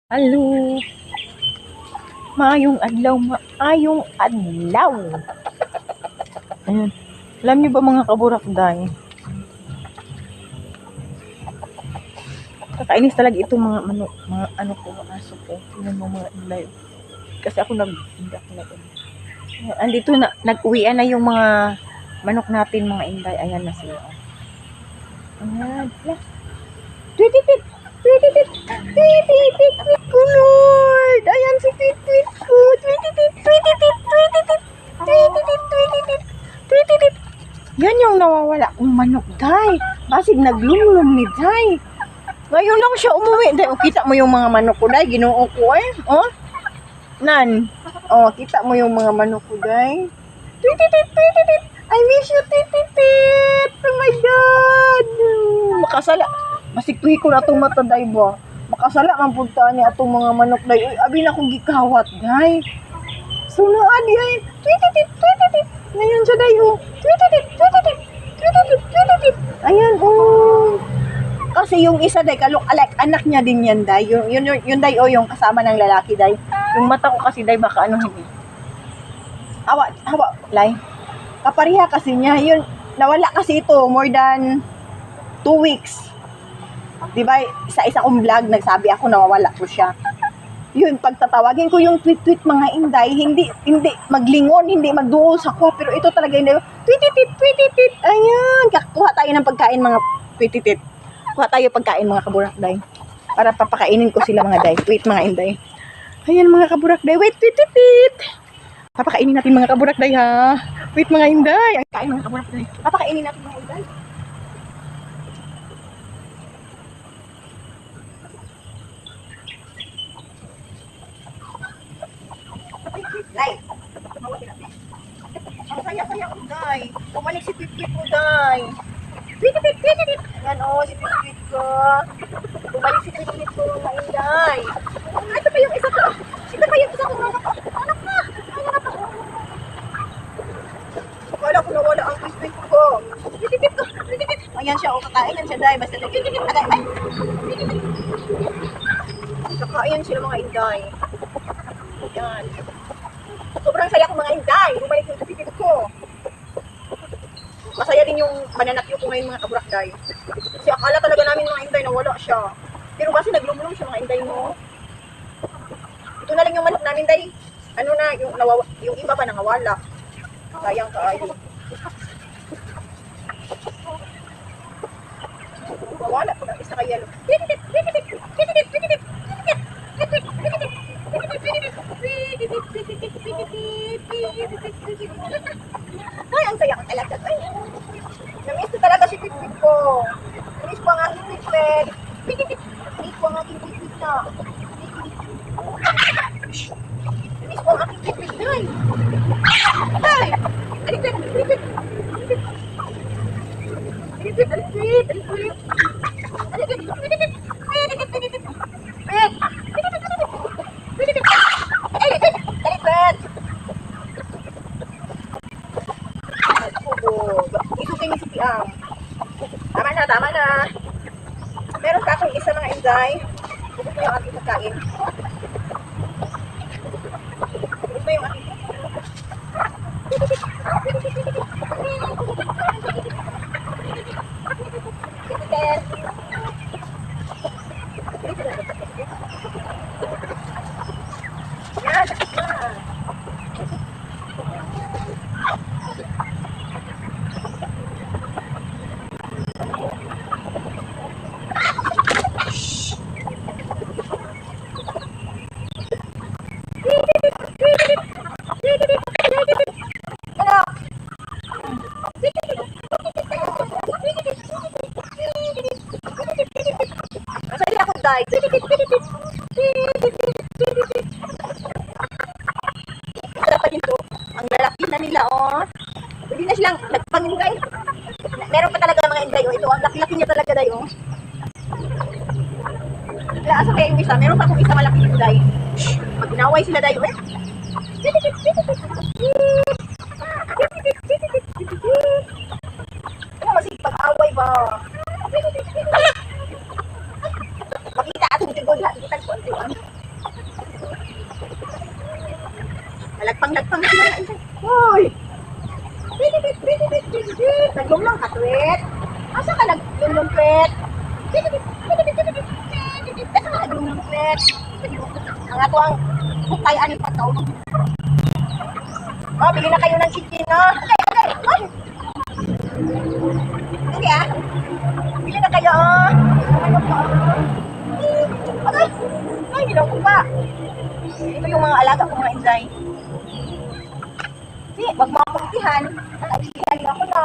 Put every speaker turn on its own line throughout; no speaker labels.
Hello, maayong adlaw, maayong adlaw. Ayan. Alam niyo ba mga kaburakday? Kakainis talaga itong mga ano ko, mga aso ko. Tingnan mo mga inlay. Kasi ako nag-indak na ito. Andito na, nag-uwian na yung mga manok natin, mga inday. Ayan na sila. Ayan. Tweet. Tweet ko, Lord. Ayan si tweet ko. Tweet. Yan yung nawawala kong manok, day. Basig naglumlum ni day. Ngayon lang siya umuwi. Day, oh, kita mo yung mga manok ko, day. Ginoo ko, eh. Oh. Nan. Oh, kita mo yung mga manok ko, day. Tweet. I miss you, tweet. Oh my God. Makasala. Masiktuhi ko na itong mata, day ba? Makasala ang puntaan niya itong mga manok, day. Uy, abi na akong gikawat, day. So, naadi, ay. Tweet. Ngayon siya, day, oh. Tweet. Ayan, oh. Kasi yung isa, day, kalok-alak, anak niya din yan, day. Yun, day, oh, yung kasama ng lalaki, day. Yung mata ko kasi, day, baka ano, hindi. Hawa, lay. Kapariha kasi niya, yun, nawala kasi ito, more than 2 weeks. Diba, sa isa kong vlog, nagsabi ako, nawawala ko siya. Yun, pagtatawagin ko yung tweet mga inday, hindi maglingon, hindi magduol sa ko, pero ito talaga hindi, tweet. Ayan, kuha tayo ng pagkain mga tweet. Kuha tayo pagkain mga kaburakday. Para papakainin ko sila mga day. Wait mga inday. Ayan mga kaburakday, wait, tweet. Papakainin natin mga kaburakday ha. Wait mga inday. Ang kain mga kaburakday. Papakainin natin mga inday. Day. Ang saya ko, day. Bumalik si Pipit ko, day. Pipit. Yan o, si Pipit ko. Bumalik si Pipit ko, mga inday. Ito pa yung isa ko. Anak na. Akala ko nawala ang Pipit ko. Pipit. Ayan siya, o kakain yan siya, day. Basta Pipit. Agay. Kakain sila mga inday. Ayan. Sobrang saya ko mga inday. Bumalik yung Pipit ko. Masaya din yung mananakyo ko ngayon mga kaburakday. Kasi akala talaga namin mga inday na wala siya. Pero kasi naglumulong siya mga inday mo. Ito na lang yung manok namin day. Ano na, yung iba pa nangawala. Sayang kaayo. Nawala ko na isa kaya. Ay, ang saya ko talaga. Ay, namiss ko talaga si Pipit ko. Namiss ko ang aking Pipit. Namiss ko ang aking Pipit na. Namiss ko ang aking Pipit na. Ay! Alikpit! Ito kayo si Piang. Tama na. Meron ka akong isa mga inday. Bukod mo yung aking pagkain. Bukod mo yung aking masaya ako day. Isa pa din to. Ang lalaki na nila, oh. Pwede na silang nagpangingay. Meron pa talaga mga inday, oh. Ito, ang laki-laki niya talaga, day, oh. Asa kaya yung isa? Meron pa akong isa malaki yung day. Pag inaway sila, day, oh. Ano masig pag-away ba? Makita atong tigod, ha? Kita ko, Lagpang na sila. Hoy! Naglumlong ka, Twit. Asa ka naglumlong, Twit? Asa ka naglumlong, Twit? Ang ato ang bukay aning pagkaulong. Oh, bili na kayo ng chicken, no? Okay. Ay! Sige, ah. Bili na kayo, oh. Okay. Ay, hindi daw ko pa. Ito yung mga alaga kong mga inday. Sige, wag mo akong itihan. Itihan ako, no?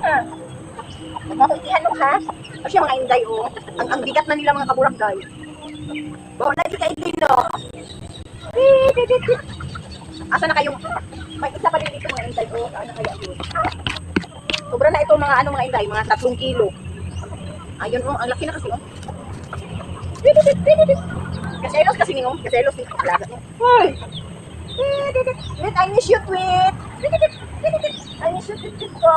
Ha? Wag mo akong itihan, no, ha? Kasi mga inday, oh. Ang bigat na nila mga kaburakday. Bawa na, ikaw din, no? Asa na kayong... May isa pa rin dito mga inday, oh. Ano kaya yun? Sobra na ito mga mga inday, mga 3 kilo. Ayun, oh. Ang laki na kasi, oh. Kaselos kasi ninyo. Kaselos ninyo. Alaga niya. Hoy! Wait, I miss you, Tweet. I miss you, Tweet ko.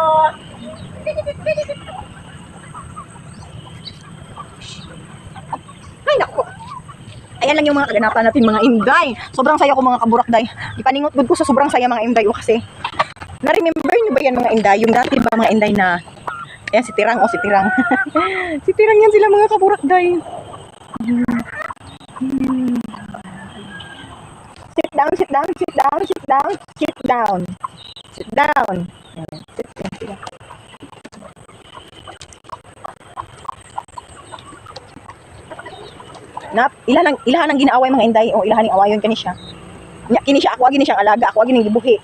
Ay, naku. Ayan lang yung mga kaganapan natin, mga inday. Sobrang saya ko, mga kaburakday. Ipaningot good ko sa sobrang saya, mga inday. O kasi, na-remember nyo ba yan, mga inday? Yung dati ba, mga inday na, ayan, si Tirang, si Tirang. Si Tirang yan sila, mga kaburakday. Sit down. Sit down. Ilahan ang ginaaway mga inday, o ilahan ang awayon kani siya. Kini siya ako agi ni siyang alaga, ako agi ning gibuhi.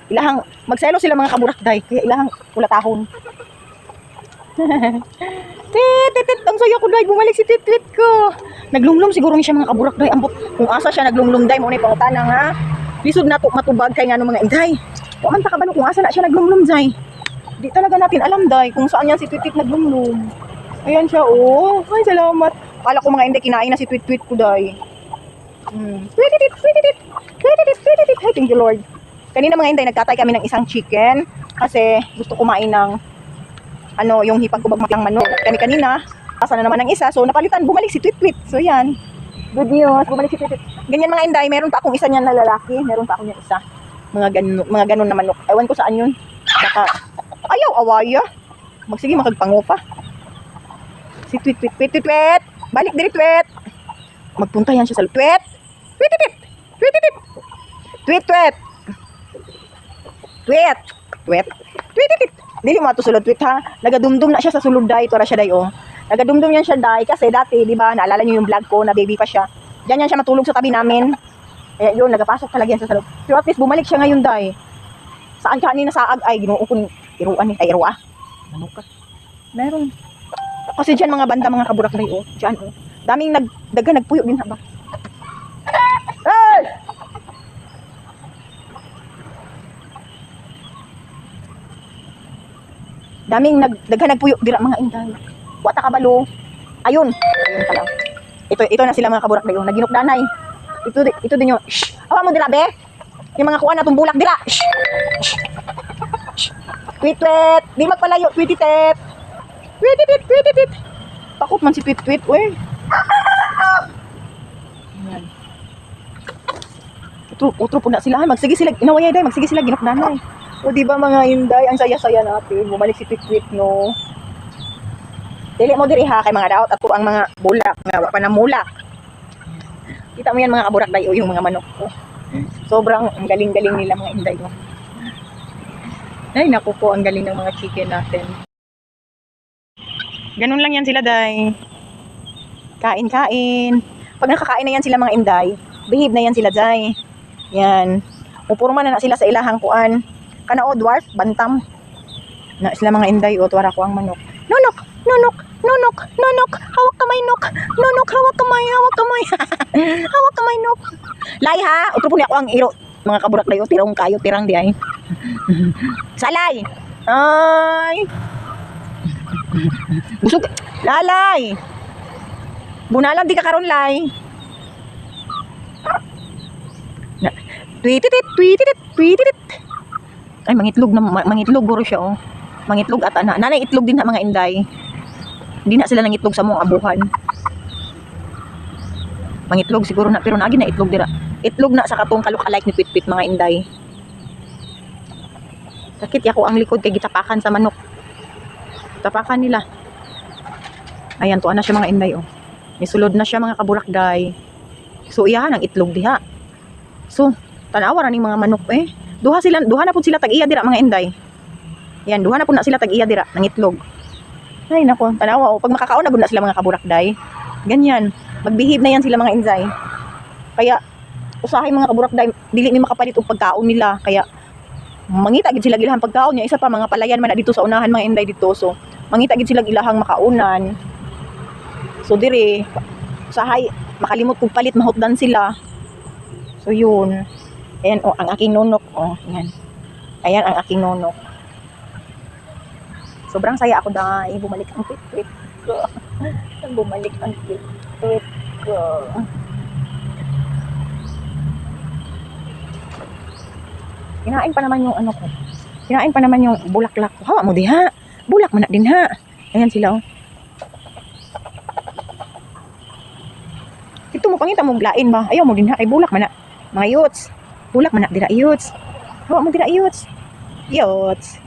Ilahang magselo sila mga kaburakday, kaya ilahang kulatahon. Tit, ang saya ko day, bumalik si Tit ko. Naglumlum siguro ni siya mga kaburakday, ambot kung asa siya naglumlum day mo ni pangutanang ha. Lisod na to matubag kay ngano mga inday. Wa man ta kabalo kung asa na siya naglumlum day. Di talaga natin alam day kung saan yan si Tit naglumlum. Ayan siya, oh. Ay, salamat. Kala ko mga inday kinain na si Tweet ko day. Tweet. Ay, thank you Lord. Kanina mga inday nagkatay kami ng isang chicken kasi gusto kumain ng yung hipag ko bagmaklang manok. Kami kanina, asa na naman ang isa. So napalitan, bumalik si Tweet. So yan. Good news, bumalik si Tweet. Ganyan mga inday, meron pa akong isa niyan na lalaki, meron pa akong yung isa. Mga ganun na manok. Ewan ko saan yun. Saka ayaw awaya. Magsige makagpango pa. Si Tweet. Balik diri Tweet. Magpunta yan siya sa Tweet. Dili mo ato sulod Tweet ha. Nagadumdum na siya sa sulod day, ito ra siya day oh. Nagadumdum yan siya day kasi dati, di ba, naalala niyo yung vlog ko na baby pa siya. Diyan yan siya matulog sa tabi namin. Eh yun, nagapasok talaga yan sa loob. Pero at least bumalik siya ngayon day. Saan ka kanina sa ay Ginoo ko iruan ni irua. Ano ka? Meron. Kasi diyan mga banda mga kaburakday oh. Diyan oh. Daming nagpuyo din ba. Hey! Daming nagpuyo dira mga inday. Wata kabalo. Ayun pala. Ito na sila mga kaburakday oh. Naginukdanay. Ito din yung awa mo dira be. Yung mga kuan natong bulak dira. Tweet. Di magpalayo, tweet. Takot man si Tweet, we. Ayan. Utro po na sila. Magsige sila, inawayay day, magsige sila, ginukdanay. O diba mga inday, ang saya-saya natin. Bumalik si Tweet, no? Dili mo diri ha, kay mga daot, at ang mga bulak, nga pa na mulak. Kita mo yan mga kaburakday, o yung mga manok ko. Sobrang ang galing-galing nila mga inday, no? Ay, naku po, ang galing ng mga chicken natin. Ganun lang yan sila, day. Kain. Pag nakakain na yan sila mga inday, behave na yan sila, day. Yan. Upurma na sila sa ilahang kuan. Kanao, dwarf, bantam. Na sila mga inday, o tuwara ko ang manok. Nonok. Hawak kamay, nok. Nonok, hawak kamay. Hawak kamay, nok. Lay ha, utro po niya ako ang iro. Mga kaburakday, o tirang di ay. Salay. Ay. Busog. Lalay. Bunalan di ka karon lay. Tweet. Ay mangitlog guro siya oh. Mangitlog at nanay itlog din ha mga inday. Hindi na sila nangitlog sa mong abuhan. Mangitlog siguro na pero naagi na itlog dira. Itlog na sa katong kalok-alike ni Twit-Twit mga inday. Sakit yako ang likod kay gitapakan sa manok. Tapakan nila. Ayan, tuwa na siya mga inday, oh. Nisulod na siya mga kaburakday. So, iyahan ang itlog diha. So, tanawa ra ning mga manok, eh. Duha na po sila tag-iya dira mga inday. Yan, duha na po na sila tag-iya dira ng itlog. Ay, nako, tanawa, oh. Pag makakaon na po na sila mga kaburakday. Ganyan. Magbihib na yan sila mga inday. Kaya, usahay mga kaburakday, dili ni makapalit og pagkaon nila. Kaya, mangita gid sila ilahang pagkaon niya. Isa pa, mga palayan man na dito sa unahan mga inday dito. So, mangita gid sila ilahang makaunan. So, dire, usahay, makalimot kong palit, mahutdan sila. So, yun. Ayan, oh, ang aking nunok. Oh, ayan. Ayan ang aking nunok. Sobrang saya ako dahil bumalik ang Twit-Twit ko. Bumalik ang Twit-Twit ko. Kinain pa naman yung ano ko. Kinain pa naman yung bulaklak ko. Hawa mo diha. Bulak man na din ha. Ayan sila, oh. Ito mo pangita mong lain ba? Ayaw mo din ha. Ay bulak man na. Mga yuts. Bulak man na dira yuts. Hawa mo dira yuts. Yuts.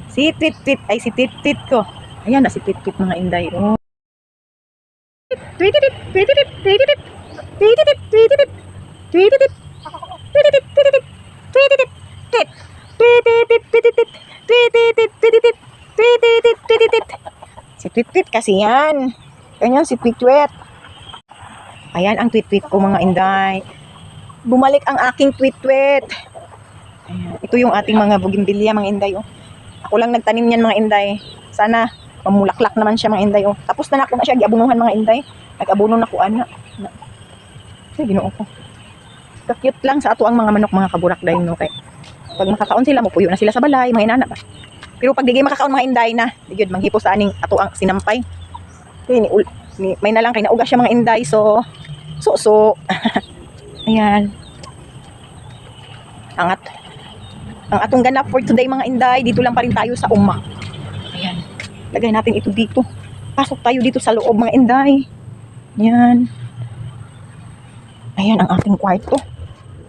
Si Twit-Twit. Ay si Twit-Twit ko. Ayan na si Twit-Twit mga inday. Oh. Twit-Twit. Twit-Twit. Twit-Twit. Twit-Twit. Twit-Twit. Twit-Twit. Twit-Twit. Twit-Twit. Tweet-it, tweet, tweet-it, tweet-it, tweet-it, tweet-it, tweet-it, tweet-it. Si Twit-Twit kasi yan. Ganyan si Twit-Twit. Ayan ang Twit-Twit ko mga inday. Bumalik ang aking Twit-Twit. Ayan. Ito yung ating mga bugimbilya mga inday. Oh. Ako lang nagtanim yan mga inday. Sana mamulaklak naman siya mga inday. Oh. Tapos na ako na siya giabunuhan mga inday. Nag-abuno na ko ana. Ay, ginoo ko. Cute lang sa ato ang mga manok mga kaburakday no kay pag makakaon sila mupuyo na sila sa balay mga inana ba pero pag digay makakaon mga inday na digud manghipo sa aning ato ang sinampay kay ni may na lang kay nauga siya mga inday so ayan ang atong ganap for today mga inday dito lang pa rin tayo sa umma ayan lagay natin ito dito pasok tayo dito sa loob mga inday ayan ayan ang ating kwarto.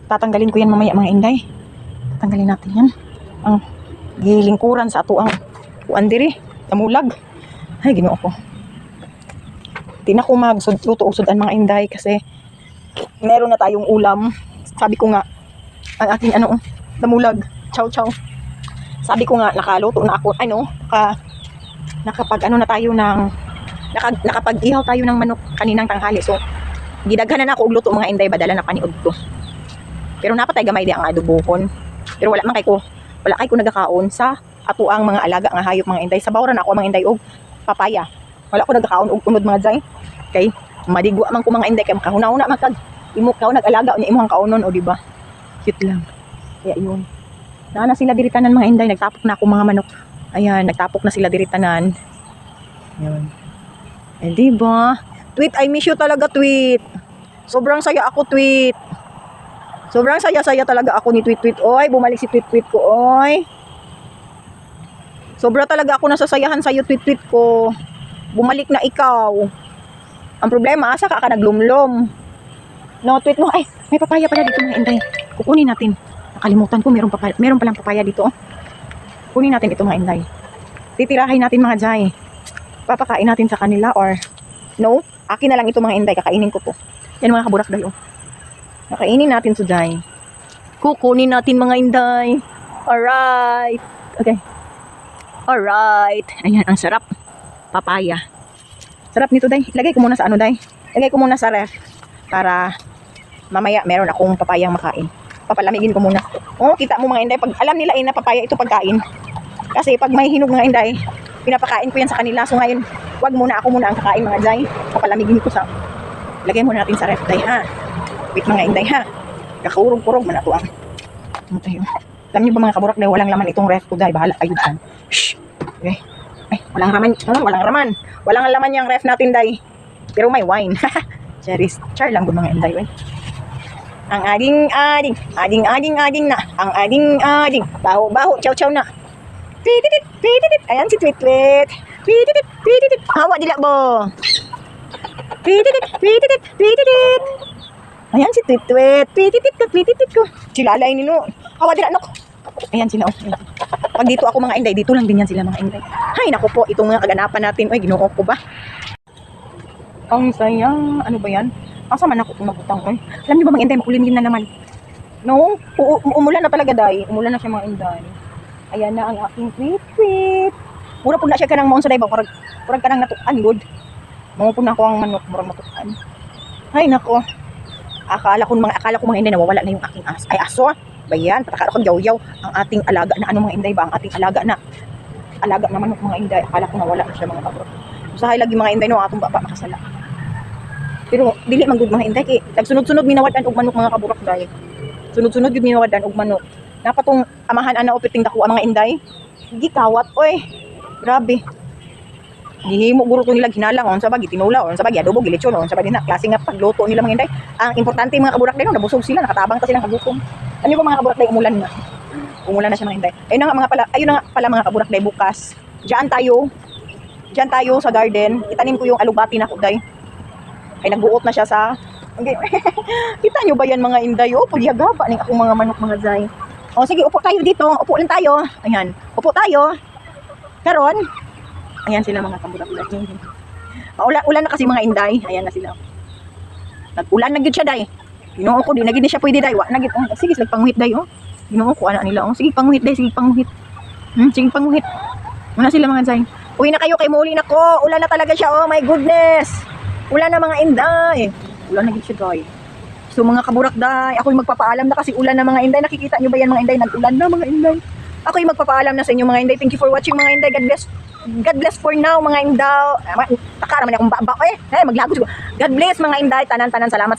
Tatanggalin ko yan mamaya mga inday. Tatanggalin natin yan. Ang gilingkuran sa ato ang kuan diri, tamulag. Ay, ginoo ko. Di na ko magluto usudan mga inday kasi meron na tayong ulam. Sabi ko nga, ang aking tamulag. Chow chow. Sabi ko nga, nakaluto na ako, nakapag na tayo ng, nakapag-ihaw tayo ng manok kaninang tanghali. So, gidaghanan na ako og luto mga inday, badala na paniod to. Pero napatay gamay di ang adobohon. Pero wala kay ko nagakaon sa ato ang mga alaga nga hayop mga inday. Sabaw ra na ako mga inday og papaya. Wala ko nagakaon og unod mga jay. Kay madigwa man ko mga inday kay makahuna-una man kag imo kaon nag-alaga unya imong kaonon o di ba? Cute lang. Kaya yun. Na sila diri tanan mga inday, nagtapok na ako mga manok. Ayan, nagtapok na sila diri tanan. Yun. Eh di ba? Tweet, I miss you talaga, Tweet. Sobrang saya ako, Tweet. Sobrang saya-saya talaga ako ni Tweet-Tweet. Oy, bumalik si Tweet-Tweet ko, oy. Sobra talaga ako nasasayahan sa'yo, Tweet-Tweet ko. Bumalik na ikaw. Ang problema, asa ka naglumlom. No, Tweet mo. Ay, may papaya pala dito mga inday. Kukunin natin. Nakalimutan ko, meron palang papaya dito. Oh. Kunin natin ito mga inday. Titirahin natin mga jay. Papakain natin sa kanila or no, akin na lang ito mga inday. Kakainin ko to. Yan mga kaburakday, oh. Nakainin natin sa jay. Kukunin natin mga inday. Alright. Okay. Alright. Ayan, ang sarap. Papaya. Sarap nito, day. Ilagay ko muna sa day. Ilagay ko muna sa ref. Para mamaya meron akong papayang makain. Papalamigin ko muna. Oh, kita mo mga inday. Pag alam nila na papaya ito pagkain. Kasi pag may hinog mga inday, pinapakain ko yan sa kanila. So ngayon, wag muna ako muna ang kakain mga jay. Papalamigin ko sa... Lagay muna natin sa ref, day, ha? Wait mga inday, ha? Kakaurog-kurog man ito ang... Ano tayo? Alam niyo ba mga kaburak, day, walang laman itong ref ko, day. Bahala kayo dyan. Shhh! Okay. Ay, walang laman. Walang laman. Walang laman yung ref natin, day. Pero may wine. Cherries. Char lang mga inday, eh. Ang ading na. Ang ading. Baho. Chow na. Tweet. Ayan si Tweet. Tweet. Hawa dila bo. Tweet. Ayan si Twit-Twit. Twititit ko. Silalay nino. Hawa dira anak. Ayan sila. Oh. Pag dito ako mga inday, dito lang din yan sila mga inday. Hay, naku po, itong mga kaganapan natin. Ay, ginoo ko ba? Ang saya. Ano ba yan? Asa man ako kung magutang ko. Alam niyo ba mga inday, makulimlim na naman. No? Umulan na talaga, day. Umulan na siya mga inday. Ayan na ang aking Twit-Twit. Mura po na siya ka ng maon sa day ba? Murag ka ng natukan, good. Mga po na ako ang manok, murag matukan. Hay, nako. Akala ko mga inday nawawala na yung aking aso. Bayan, patakala ko yaw-yaw ang ating alaga na ano mga inday ba? Ang ating alaga na manok mga inday. Akala ko nawala na siya mga kabrok. Usahay lagi mga inday no, atong baba makasala. Pero dili man gud mga inday kay nagsunod-sunod minawadan og manok mga kaburak day. Sunod-sunod gud minawadan og manok. Napatong amahan ana opiting dako ang mga inday. Gikawat oy. Grabe. Gihimo guro ko nila ginalang on sa bagi tinula on sa bagi adobo gilitsyon on sa bagi na klase nga pagluto nila mga inday. Ang importante mga kaburak day no, nabusog sila, nakatabang ta silang kagutom. Ano ba mga kaburak day umulan na. Umulan na siya mga inday. Ayun na nga pala mga kaburak day bukas. Diyan tayo sa garden. Itanim ko yung alubati na ko day. Ay nagbuot na siya sa kita nyo ba yan mga inday? O, pulyagaba ning akong mga manok mga zay. O sige, upo tayo dito. Upo lang tayo. Ayan. Upo tayo. Karon. Ayan sila mga kaburak day. Ulan na kasi mga inday. Ayan na sila. Nag-ulan na gid siya day. Ginoo ko, di na gid siya pwede day. Wa na gid. Sige, sige panguhit day oh. Ginoo ko ana nila. Oh, sige panguhit day, sige panguhit. Sige panguhit. Muna sila mga zay. Uwi na kayo kay muli na ko. Ulan na talaga siya. Oh my goodness. Ulan na mga inday. Ulan na gid siya day. So mga kaburak day, ako yung magpapaalam na kasi ulan na mga inday. Nakikita nyo ba yan mga inday? Nag-ulan na mga inday. Ako yung magpapaalam na sa inyo mga inday. Thank you for watching mga inday. God bless for now mga inday. Takara man akong baba. Maglago siguro. God bless mga inday. Tanan-tanan. Salamat.